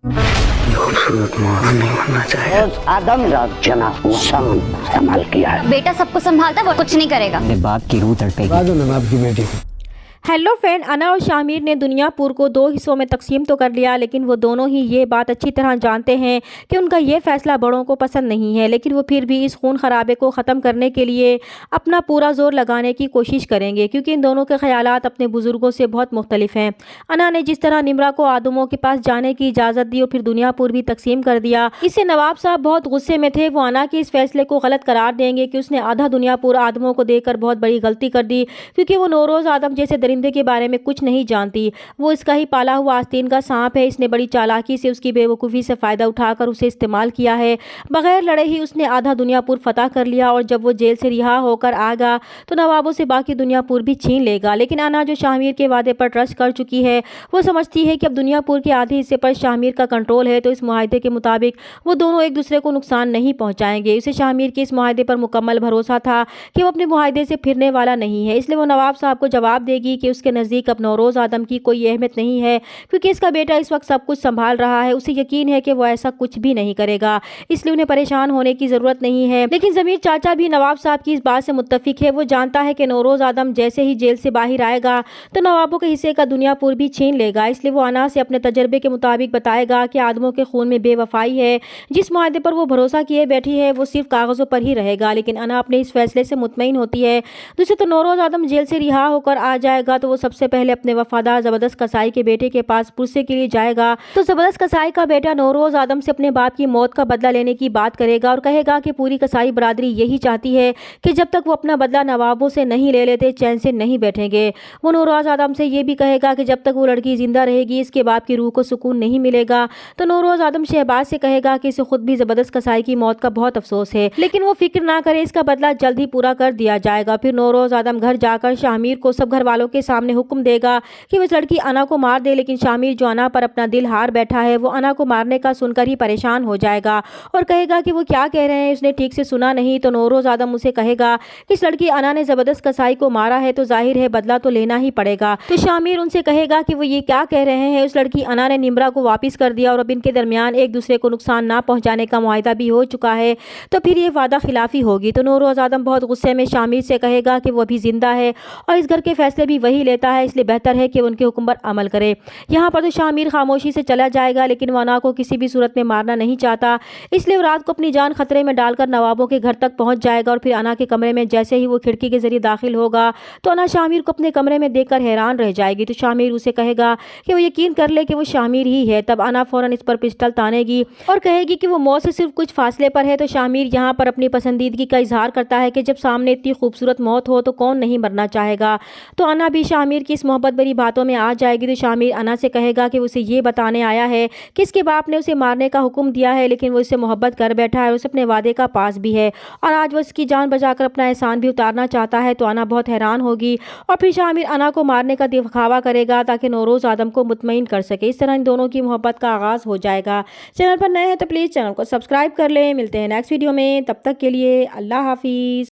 खूबसूरत मौत नहीं होना चाहिए। आदम जना इस्तेमाल किया है। बेटा सबको संभालता, वो कुछ नहीं करेगा। अपने बाप की रूह तड़पेगी। बाप की बेटी को हेलो फ्रेंड, अना और शामिर ने दुनियापुर को दो हिस्सों में तकसीम तो कर लिया, लेकिन वो दोनों ही ये बात अच्छी तरह जानते हैं कि उनका ये फैसला बड़ों को पसंद नहीं है। लेकिन वो फिर भी इस खून खराबे को ख़त्म करने के लिए अपना पूरा ज़ोर लगाने की कोशिश करेंगे, क्योंकि इन दोनों के ख्यालात अपने बुज़ुर्गों से बहुत मुख्तलिफ हैं। अना ने जिस तरह निम्रा को आदमों के पास जाने की इजाज़त दी और फिर दुनियापुर भी तकसीम कर दिया, इससे नवाब साहब बहुत गुस्से में थे। वो अना के इस फैसले को गलत करार देंगे कि उसने आधा दुनियापुर आदमों को देकर बहुत बड़ी गलती कर दी, क्योंकि वो नौरोज़ आदम जैसे दरिंदे के बारे में कुछ नहीं जानती। वो इसका ही पाला हुआ आस्तीन का सांप है। इसने बड़ी चालाकी से उसकी बेवकूफ़ी से फ़ायदा उठाकर उसे इस्तेमाल किया है। बगैर लड़े ही उसने आधा दुनियापुर फतह कर लिया, और जब वो जेल से रिहा होकर आएगा तो नवाबों से बाकी दुनियापुर भी छीन लेगा। लेकिन अना, जो शामिर के वादे पर ट्रस्ट कर चुकी है, वो समझती है कि अब दुनियापुर के आधे हिस्से पर शामिर का कंट्रोल है, तो इस मुआहदे के मुताबिक वो दोनों एक दूसरे को नुकसान नहीं पहुँचाएंगे। उसे शामिर के इस मुआहदे पर मुकम्मल भरोसा था कि वो अपने मुआहदे से फिरने वाला नहीं है। इसलिए वो नवाब साहब को जवाब देगी कि उसके नज़दीक अब नौरोज़ आदम की कोई अहमियत नहीं है, क्योंकि इसका बेटा इस वक्त सब कुछ संभाल रहा है। उसे यकीन है कि वो ऐसा कुछ भी नहीं करेगा, इसलिए उन्हें परेशान होने की ज़रूरत नहीं है। लेकिन ज़मीर चाचा भी नवाब साहब की इस बात से मुत्तफिक है। वो जानता है कि नौरोज़ आदम जैसे ही जेल से बाहर आएगा तो नवाबों के हिस्से का दुनियापुर भी छीन लेगा। इसलिए वो अना से अपने तजर्बे के मुताबिक बताएगा कि आदमों के खून में बेवफाई है। जिस मुआहदे पर वो भरोसा किए बैठी है वो सिर्फ कागज़ों पर ही रहेगा। लेकिन अना अपने इस फैसले से मुतमईन होती है। दूसरे तो नौरोज़ आदम जेल से रिहा होकर आ जाएगा तो वो सबसे पहले अपने वफादार ज़बरदस्त कसाई के बेटे के पास पुरसे के लिए जाएगा। तो ज़बरदस्त कसाई का बेटा नौरोज़ आदम से अपने बाप की मौत का बदला लेने की बात करेगा और कहेगा कि पूरी कसाई बरादरी यही चाहती है कि जब तक वो अपना बदला नवाबों से नहीं ले लेते चैन से नहीं बैठेंगे। वो नौरोज़ आदम से ये भी कहेगा कि जब तक वो लड़की जिंदा रहेगी इसके बाप की रूह को सुकून नहीं मिलेगा। तो नौरोज़ आदम शहबाज से कहेगा कि इसे खुद भी ज़बरदस्त कसाई की मौत का बहुत अफसोस है, लेकिन वो फिक्र ना करे, इसका बदला जल्द ही पूरा कर दिया जाएगा। फिर नौरोज़ आदम घर जाकर शामिर को सब घर वालों के सामने हुक्म देगा कि वो इस लड़की अना को मार दे। लेकिन शामिर, जो अना पर अपना दिल हार बैठा है, वो अना को मारने का सुनकर ही परेशान हो जाएगा और कहेगा कि वो क्या कह रहे हैं, उसने ठीक से सुना नहीं। तो नौरोज़ आदम उसे कहेगा कि इस लड़की अना ने ज़बरदस्त कसाई को मारा है तो जाहिर है बदला तो लेना ही पड़ेगा। तो शामिर उनसे कहेगा कि वो ये क्या कह रहे हैं, उस लड़की अना ने निम्रा को वापस कर दिया और अब इनके दरमियान एक दूसरे को नुकसान ना पहुंचाने का मुआहदा भी हो चुका है, तो फिर ये वादा खिलाफी होगी। तो नौरोज़ आदम बहुत गुस्से में शामिर से कहेगा कि वो अभी जिंदा है और इस घर के फैसले भी वही लेता है, इसलिए बेहतर है कि उनके हुक्म पर अमल करे। यहाँ पर तो शामिर खामोशी से चला जाएगा, लेकिन वो अना को किसी भी सूरत में मारना नहीं चाहता, इसलिए वो रात को अपनी जान खतरे में डालकर नवाबों के घर तक पहुंच जाएगा। और फिर अना के कमरे में जैसे ही वो खिड़की के जरिए दाखिल होगा तो अना शामिर को अपने कमरे में देखकर हैरान रह जाएगी। तो शामिर उसे कहेगा कि वो यकीन कर ले कि वो शामिर ही है। तब अना फौरन इस पर पिस्टल तानेगी और कहेगी कि वो मौत से सिर्फ कुछ फासले पर है। तो शामिर यहाँ पर अपनी पसंदीदगी का इजहार करता है कि जब सामने इतनी खूबसूरत मौत हो तो कौन नहीं मरना चाहेगा। तो अना भी शामिर की इस मोहब्बत भरी बातों में आ जाएगी। तो शामिर अना से कहेगा कि उसे ये बताने आया है कि इसके बाप ने उसे मारने का हुक्म दिया है, लेकिन वो इससे मोहब्बत कर बैठा है, उसे अपने वादे का पास भी है और आज वो इसकी जान बचाकर अपना एहसान भी उतारना चाहता है। तो अना बहुत हैरान होगी और फिर शामिर अना को मारने का दिखावा करेगा ताकि नौरोज़ आदम को मुतमईन कर सके। इस तरह इन दोनों की मोहब्बत का आगाज़ हो जाएगा। चैनल पर नए हैं तो प्लीज़ चैनल को सब्सक्राइब कर लें। मिलते हैं नेक्स्ट वीडियो में, तब तक के लिए अल्लाह हाफिज़।